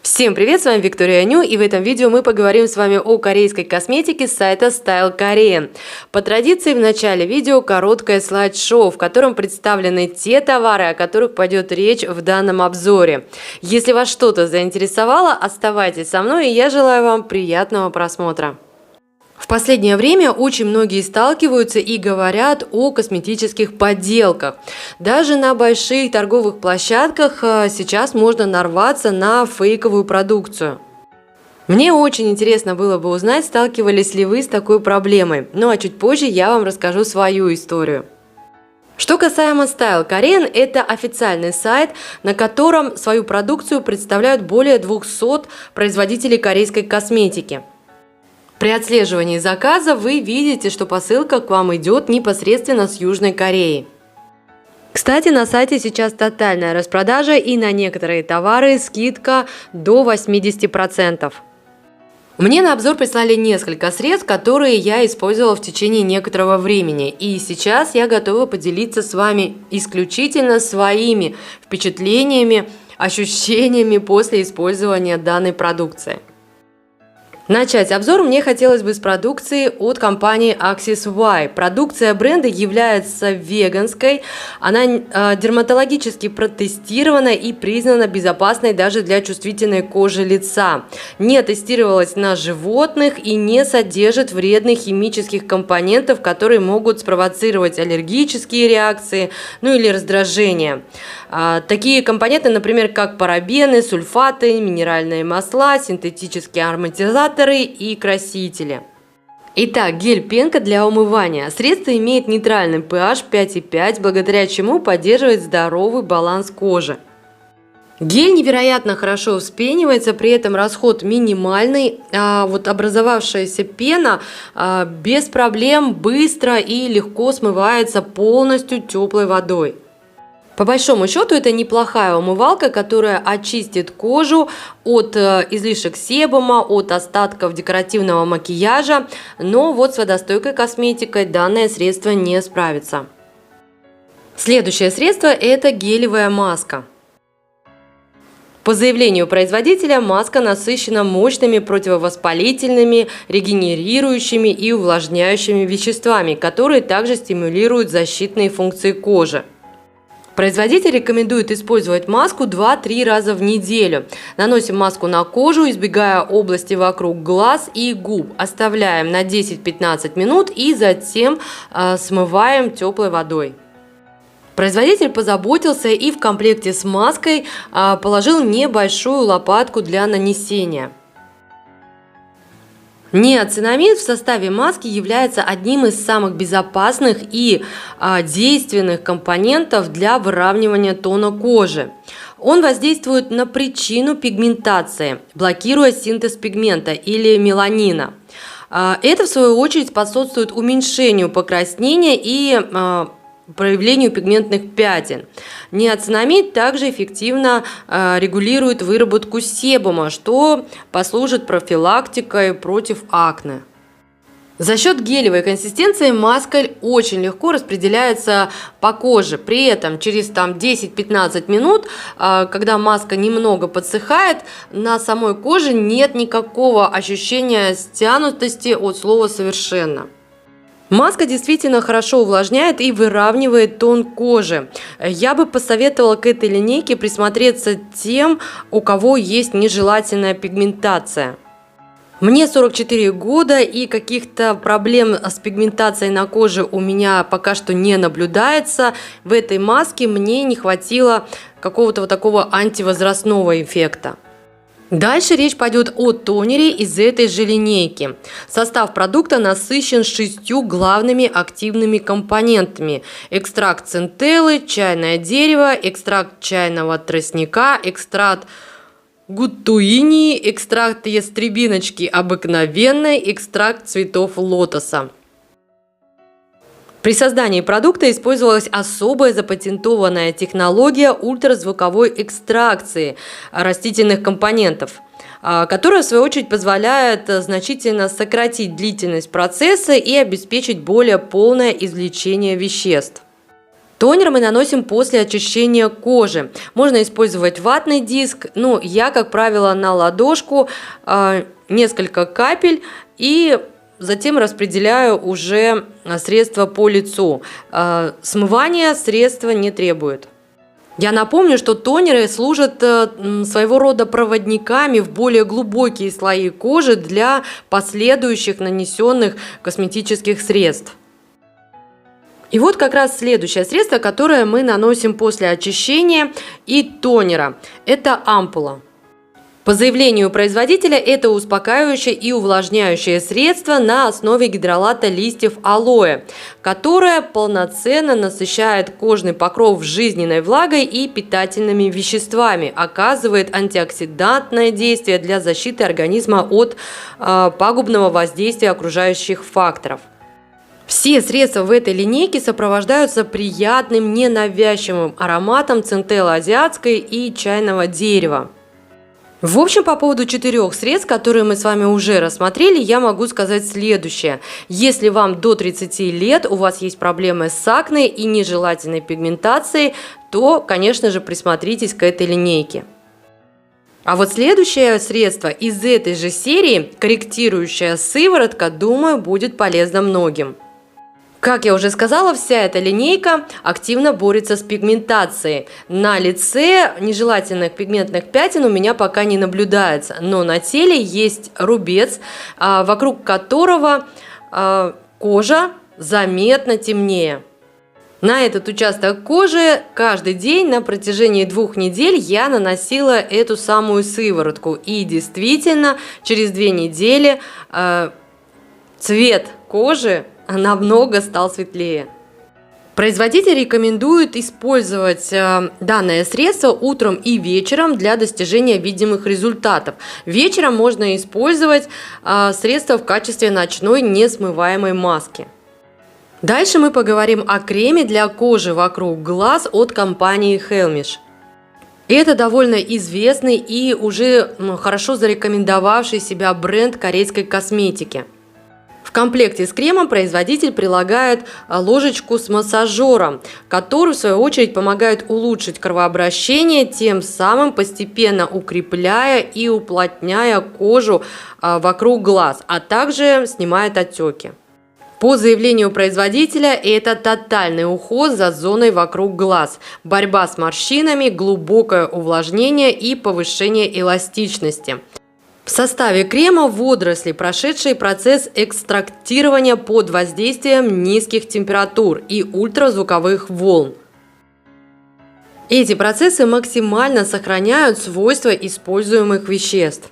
Всем привет, с вами Виктория Ню, и в этом видео мы поговорим с вами о корейской косметике с сайта Style Korean. По традиции в начале видео короткое слайд-шоу, в котором представлены те товары, о которых пойдет речь в данном обзоре. Если вас что-то заинтересовало, оставайтесь со мной, и я желаю вам приятного просмотра. В последнее время очень многие сталкиваются и говорят о косметических подделках. Даже на больших торговых площадках сейчас можно нарваться на фейковую продукцию. Мне очень интересно было бы узнать, сталкивались ли вы с такой проблемой. Ну а чуть позже я вам расскажу свою историю. Что касаемо Style Korean, это официальный сайт, на котором свою продукцию представляют более 200 производителей корейской косметики. При отслеживании заказа вы видите, что посылка к вам идет непосредственно с Южной Кореи. Кстати, на сайте сейчас тотальная распродажа, и на некоторые товары скидка до 80%. Мне на обзор прислали несколько средств, которые я использовала в течение некоторого времени. И сейчас я готова поделиться с вами исключительно своими впечатлениями, ощущениями после использования данной продукции. Начать обзор мне хотелось бы с продукции от компании Axis Y. Продукция бренда является веганской, она дерматологически протестирована и признана безопасной даже для чувствительной кожи лица. Не тестировалась на животных и не содержит вредных химических компонентов, которые могут спровоцировать аллергические реакции, ну или раздражение. Такие компоненты, например, как парабены, сульфаты, минеральные масла, синтетические ароматизаторы и красители. Итак, гель-пенка для умывания. Средство имеет нейтральный pH 5,5, благодаря чему поддерживает здоровый баланс кожи. Гель невероятно хорошо вспенивается, при этом расход минимальный, а вот образовавшаяся пена без проблем быстро и легко смывается полностью теплой водой. По большому счету это неплохая умывалка, которая очистит кожу от излишек себума, от остатков декоративного макияжа, но вот с водостойкой косметикой данное средство не справится. Следующее средство – это гелевая маска. По заявлению производителя, маска насыщена мощными противовоспалительными, регенерирующими и увлажняющими веществами, которые также стимулируют защитные функции кожи. Производитель рекомендует использовать маску 2-3 раза в неделю. Наносим маску на кожу, избегая области вокруг глаз и губ. Оставляем на 10-15 минут и затем смываем теплой водой. Производитель позаботился и в комплекте с маской положил небольшую лопатку для нанесения. Неоцинамид в составе маски является одним из самых безопасных и действенных компонентов для выравнивания тона кожи. Он воздействует на причину пигментации, блокируя синтез пигмента или меланина. Это, в свою очередь, способствует уменьшению покраснения и проявлению пигментных пятен. Неоцинамид также эффективно регулирует выработку себума, что послужит профилактикой против акне. За счет гелевой консистенции маска очень легко распределяется по коже. При этом через 10-15 минут, когда маска немного подсыхает, на самой коже нет никакого ощущения стянутости от слова «совершенно». Маска действительно хорошо увлажняет и выравнивает тон кожи. Я бы посоветовала к этой линейке присмотреться тем, у кого есть нежелательная пигментация. Мне 44 года, и каких-то проблем с пигментацией на коже у меня пока что не наблюдается. В этой маске мне не хватило какого-то вот такого антивозрастного эффекта. Дальше речь пойдет о тонере из этой же линейки. Состав продукта насыщен 6 главными активными компонентами: экстракт центеллы, чайное дерево, экстракт чайного тростника, экстракт гуттуини, экстракт ястребиночки обыкновенной, экстракт цветов лотоса. При создании продукта использовалась особая запатентованная технология ультразвуковой экстракции растительных компонентов, которая в свою очередь позволяет значительно сократить длительность процесса и обеспечить более полное извлечение веществ. Тонер мы наносим после очищения кожи. Можно использовать ватный диск, но я, как правило, на ладошку несколько капель и затем распределяю уже средство по лицу. Смывания средства не требует. Я напомню, что тонеры служат своего рода проводниками в более глубокие слои кожи для последующих нанесенных косметических средств. И вот как раз следующее средство, которое мы наносим после очищения и тонера. Это ампула. По заявлению производителя, это успокаивающее и увлажняющее средство на основе гидролата листьев алоэ, которое полноценно насыщает кожный покров жизненной влагой и питательными веществами, оказывает антиоксидантное действие для защиты организма от пагубного воздействия окружающих факторов. Все средства в этой линейке сопровождаются приятным, ненавязчивым ароматом центеллы азиатской и чайного дерева. В общем, по поводу 4 средств, которые мы с вами уже рассмотрели, я могу сказать следующее. Если вам до 30 лет, у вас есть проблемы с акне и нежелательной пигментацией, то, конечно же, присмотритесь к этой линейке. А вот следующее средство из этой же серии, корректирующая сыворотка, думаю, будет полезно многим. Как я уже сказала, вся эта линейка активно борется с пигментацией. На лице нежелательных пигментных пятен у меня пока не наблюдается, но на теле есть рубец, вокруг которого кожа заметно темнее. На этот участок кожи каждый день на протяжении 2 недель я наносила эту самую сыворотку. И действительно, через 2 недели цвет кожи намного стал светлее. Производитель рекомендует использовать данное средство утром и вечером для достижения видимых результатов. Вечером можно использовать средство в качестве ночной несмываемой маски. Дальше мы поговорим о креме для кожи вокруг глаз от компании Helmish. Это довольно известный и уже хорошо зарекомендовавший себя бренд корейской косметики. В комплекте с кремом производитель прилагает ложечку с массажером, который в свою очередь помогает улучшить кровообращение, тем самым постепенно укрепляя и уплотняя кожу вокруг глаз, а также снимает отеки. По заявлению производителя, это тотальный уход за зоной вокруг глаз, борьба с морщинами, глубокое увлажнение и повышение эластичности. В составе крема водоросли, прошедшие процесс экстрактирования под воздействием низких температур и ультразвуковых волн. Эти процессы максимально сохраняют свойства используемых веществ.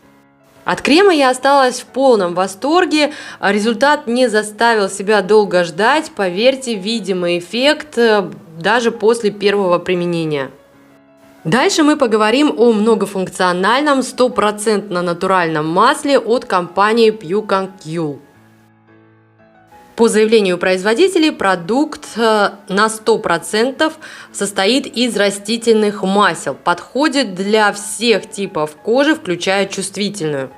От крема я осталась в полном восторге, а результат не заставил себя долго ждать, поверьте, видимый эффект даже после первого применения. Дальше мы поговорим о многофункциональном 100% натуральном масле от компании Pucang-Yul. По заявлению производителей, продукт на 100% состоит из растительных масел, подходит для всех типов кожи, включая чувствительную.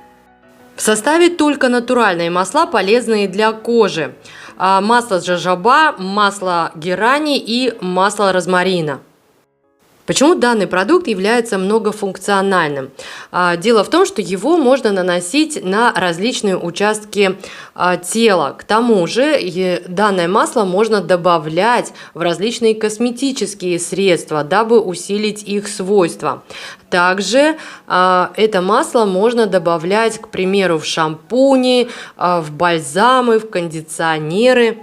В составе только натуральные масла, полезные для кожи. Масло джожоба, масло герани и масло розмарина. Почему данный продукт является многофункциональным? Дело в том, что его можно наносить на различные участки тела. К тому же данное масло можно добавлять в различные косметические средства, дабы усилить их свойства. Также это масло можно добавлять, к примеру, в шампуни, в бальзамы, в кондиционеры.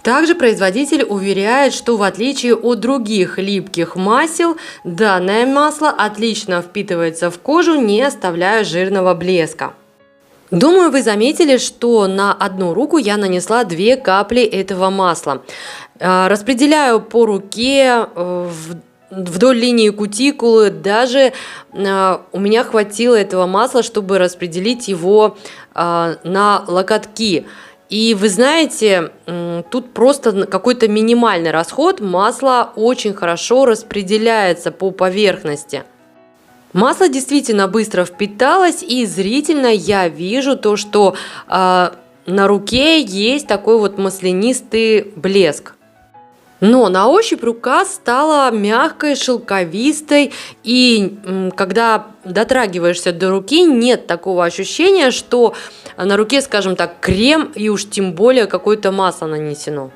Также производитель уверяет, что в отличие от других липких масел, данное масло отлично впитывается в кожу, не оставляя жирного блеска. Думаю, вы заметили, что на одну руку я нанесла 2 капли этого масла. Распределяю по руке, вдоль линии кутикулы, даже у меня хватило этого масла, чтобы распределить его на локотки. И вы знаете, тут просто какой-то минимальный расход, масло очень хорошо распределяется по поверхности. Масло действительно быстро впиталось, и зрительно я вижу то, что на руке есть такой вот маслянистый блеск. Но на ощупь рука стала мягкой, шелковистой, и когда дотрагиваешься до руки, нет такого ощущения, что на руке, скажем так, крем и уж тем более какое-то масло нанесено.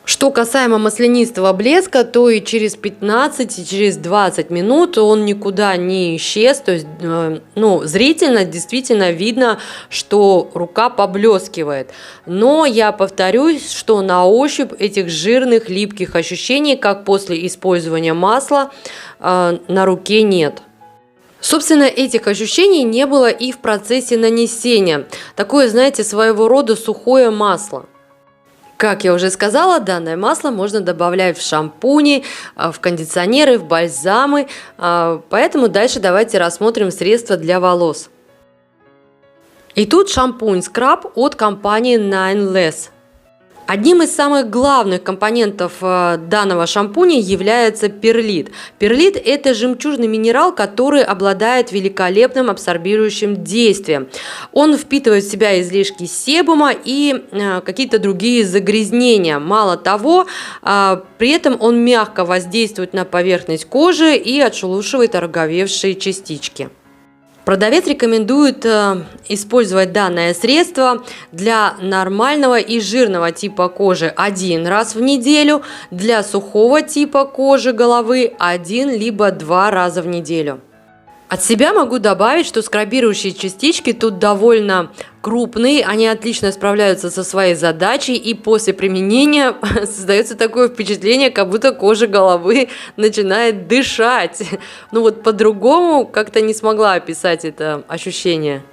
Что касаемо маслянистого блеска, то и через 15, и через 20 минут он никуда не исчез. То есть, зрительно действительно видно, что рука поблескивает. Но я повторюсь, что на ощупь этих жирных, липких ощущений, как после использования масла, на руке нет. Собственно, этих ощущений не было и в процессе нанесения. Такое, знаете, своего рода сухое масло. Как я уже сказала, данное масло можно добавлять в шампуни, в кондиционеры, в бальзамы. Поэтому дальше давайте рассмотрим средства для волос. И тут шампунь скраб от компании Nine Less. Одним из самых главных компонентов данного шампуня является перлит. Перлит – это жемчужный минерал, который обладает великолепным абсорбирующим действием. Он впитывает в себя излишки себума и какие-то другие загрязнения. Мало того, при этом он мягко воздействует на поверхность кожи и отшелушивает ороговевшие частички. Продавец рекомендует использовать данное средство для нормального и жирного типа кожи 1 раз в неделю, для сухого типа кожи головы 1 либо 2 раза в неделю. От себя могу добавить, что скрабирующие частички тут довольно крупные, они отлично справляются со своей задачей, и после применения создается такое впечатление, как будто кожа головы начинает дышать. По-другому как-то не смогла описать это ощущение.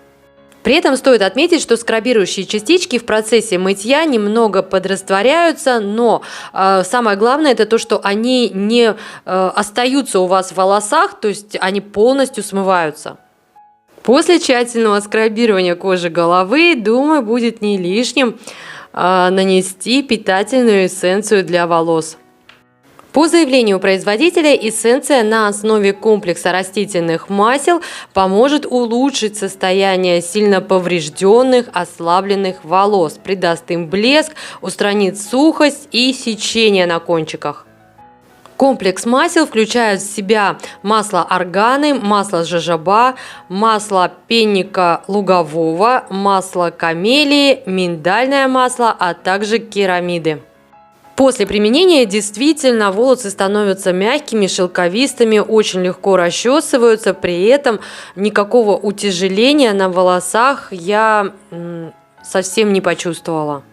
При этом стоит отметить, что скрабирующие частички в процессе мытья немного подрастворяются, но самое главное это то, что они не остаются у вас в волосах, то есть они полностью смываются. После тщательного скрабирования кожи головы, думаю, будет не лишним нанести питательную эссенцию для волос. По заявлению производителя, эссенция на основе комплекса растительных масел поможет улучшить состояние сильно поврежденных, ослабленных волос, придаст им блеск, устранит сухость и сечение на кончиках. Комплекс масел включает в себя масло органы, масло жожоба, масло пенника лугового, масло камелии, миндальное масло, а также керамиды. После применения действительно волосы становятся мягкими, шелковистыми, очень легко расчесываются, при этом никакого утяжеления на волосах я совсем не почувствовала.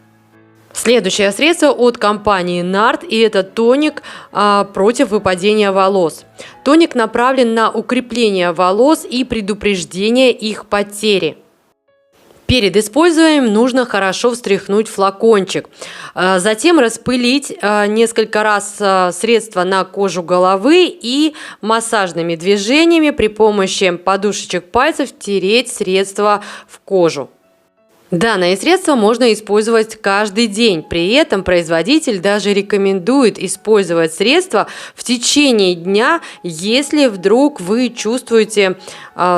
Следующее средство от компании Nart, и это тоник против выпадения волос. Тоник направлен на укрепление волос и предупреждение их потери. Перед использованием нужно хорошо встряхнуть флакончик, затем распылить несколько раз средство на кожу головы и массажными движениями при помощи подушечек пальцев втереть средство в кожу. Данное средство можно использовать каждый день. При этом производитель даже рекомендует использовать средство в течение дня, если вдруг вы чувствуете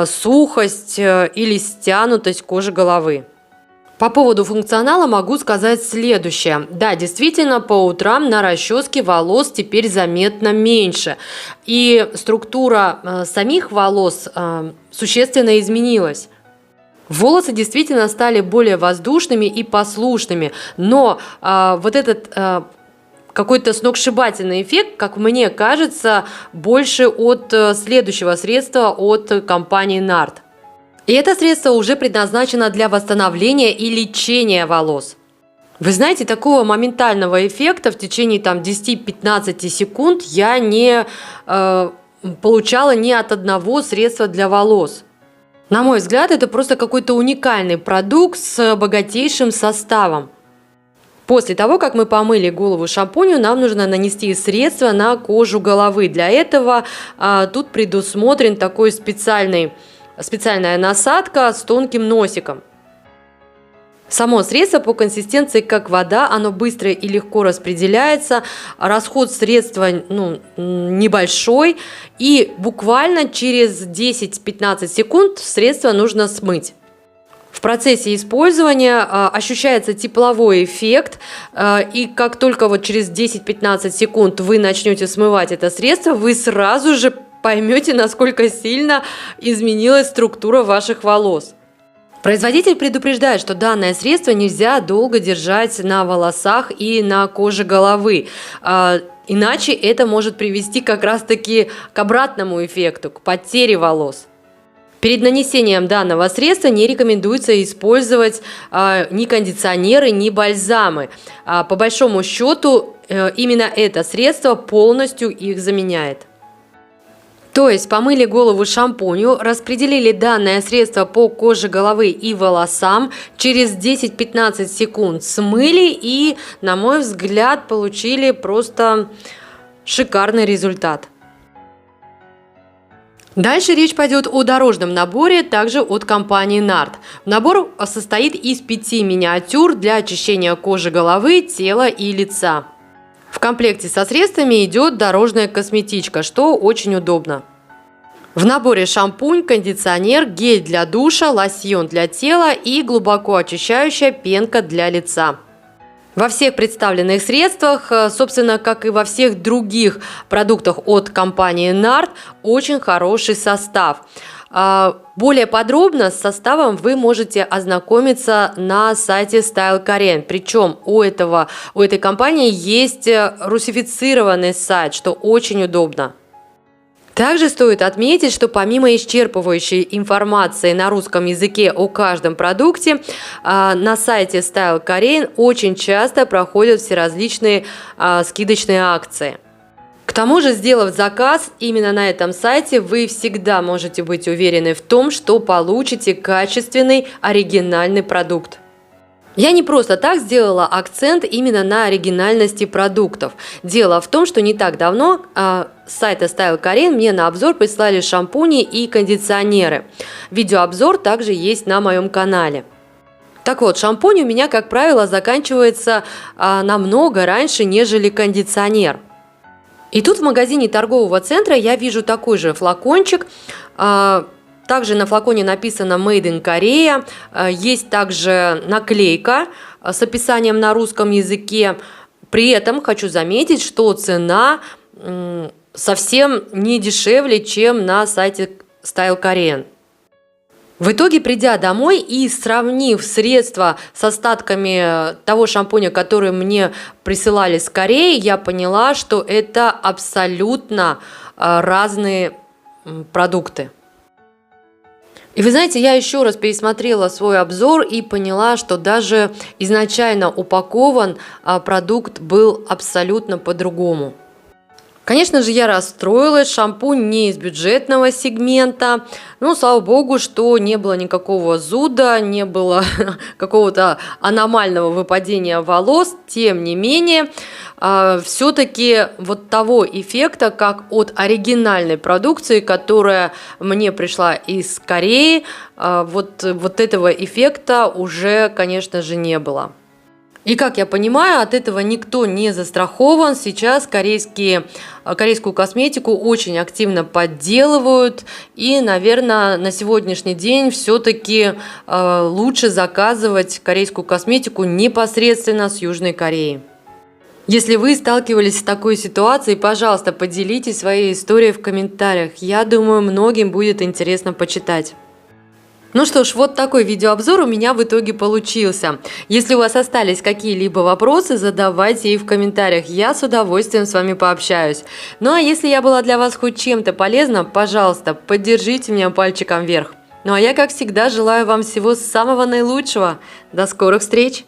сухость или стянутость кожи головы. По поводу функционала могу сказать следующее. Да, действительно, по утрам на расческе волос теперь заметно меньше. И структура самих волос существенно изменилась. Волосы действительно стали более воздушными и послушными, но этот какой-то сногсшибательный эффект, как мне кажется, больше от следующего средства от компании Nart. И это средство уже предназначено для восстановления и лечения волос. Вы знаете, такого моментального эффекта в течение 10-15 секунд я не получала ни от одного средства для волос. На мой взгляд, это просто какой-то уникальный продукт с богатейшим составом. После того, как мы помыли голову шампунью, нам нужно нанести средство на кожу головы. Для этого тут предусмотрен такой специальная насадка с тонким носиком. Само средство по консистенции как вода, оно быстро и легко распределяется, расход средства небольшой, и буквально через 10-15 секунд средство нужно смыть. В процессе использования ощущается тепловой эффект, и как только вот через 10-15 секунд вы начнете смывать это средство, вы сразу же поймете, насколько сильно изменилась структура ваших волос. Производитель предупреждает, что данное средство нельзя долго держать на волосах и на коже головы, иначе это может привести как раз-таки к обратному эффекту, к потере волос. Перед нанесением данного средства не рекомендуется использовать ни кондиционеры, ни бальзамы. По большому счету, именно это средство полностью их заменяет. То есть помыли голову шампунью, распределили данное средство по коже головы и волосам, через 10-15 секунд смыли и, на мой взгляд, получили просто шикарный результат. Дальше речь пойдет о дорожном наборе, также от компании NARD. Набор состоит из 5 миниатюр для очищения кожи головы, тела и лица. В комплекте со средствами идет дорожная косметичка, что очень удобно. В наборе шампунь, кондиционер, гель для душа, лосьон для тела и глубоко очищающая пенка для лица. Во всех представленных средствах, собственно, как и во всех других продуктах от компании NARD, очень хороший состав. Более подробно с составом вы можете ознакомиться на сайте Style Korean. Причем у этой компании есть русифицированный сайт, что очень удобно. Также стоит отметить, что помимо исчерпывающей информации на русском языке о каждом продукте, на сайте Style Korean очень часто проходят всеразличные скидочные акции. К тому же, сделав заказ именно на этом сайте, вы всегда можете быть уверены в том, что получите качественный оригинальный продукт. Я не просто так сделала акцент именно на оригинальности продуктов. Дело в том, что не так давно с сайта Style Korean мне на обзор прислали шампуни и кондиционеры. Видеообзор также есть на моем канале. Так вот, шампунь у меня, как правило, заканчивается намного раньше, нежели кондиционер. И тут в магазине торгового центра я вижу такой же флакончик. Также на флаконе написано Made in Korea, есть также наклейка с описанием на русском языке. При этом хочу заметить, что цена совсем не дешевле, чем на сайте Style Korean. В итоге, придя домой и сравнив средства с остатками того шампуня, который мне присылали с Кореи, я поняла, что это абсолютно разные продукты. И вы знаете, я еще раз пересмотрела свой обзор и поняла, что даже изначально упакован продукт был абсолютно по-другому. Конечно же, я расстроилась, шампунь не из бюджетного сегмента, но слава богу, что не было никакого зуда, не было какого-то аномального выпадения волос. Тем не менее, все-таки вот того эффекта, как от оригинальной продукции, которая мне пришла из Кореи, вот этого эффекта уже, конечно же, не было. И, как я понимаю, от этого никто не застрахован. Сейчас корейскую косметику очень активно подделывают. И, наверное, на сегодняшний день все-таки лучше заказывать корейскую косметику непосредственно с Южной Кореи. Если вы сталкивались с такой ситуацией, пожалуйста, поделитесь своей историей в комментариях. Я думаю, многим будет интересно почитать. Ну что ж, вот такой видеообзор у меня в итоге получился. Если у вас остались какие-либо вопросы, задавайте их в комментариях, я с удовольствием с вами пообщаюсь. Ну а если я была для вас хоть чем-то полезна, пожалуйста, поддержите меня пальчиком вверх. Ну а я, как всегда, желаю вам всего самого наилучшего. До скорых встреч!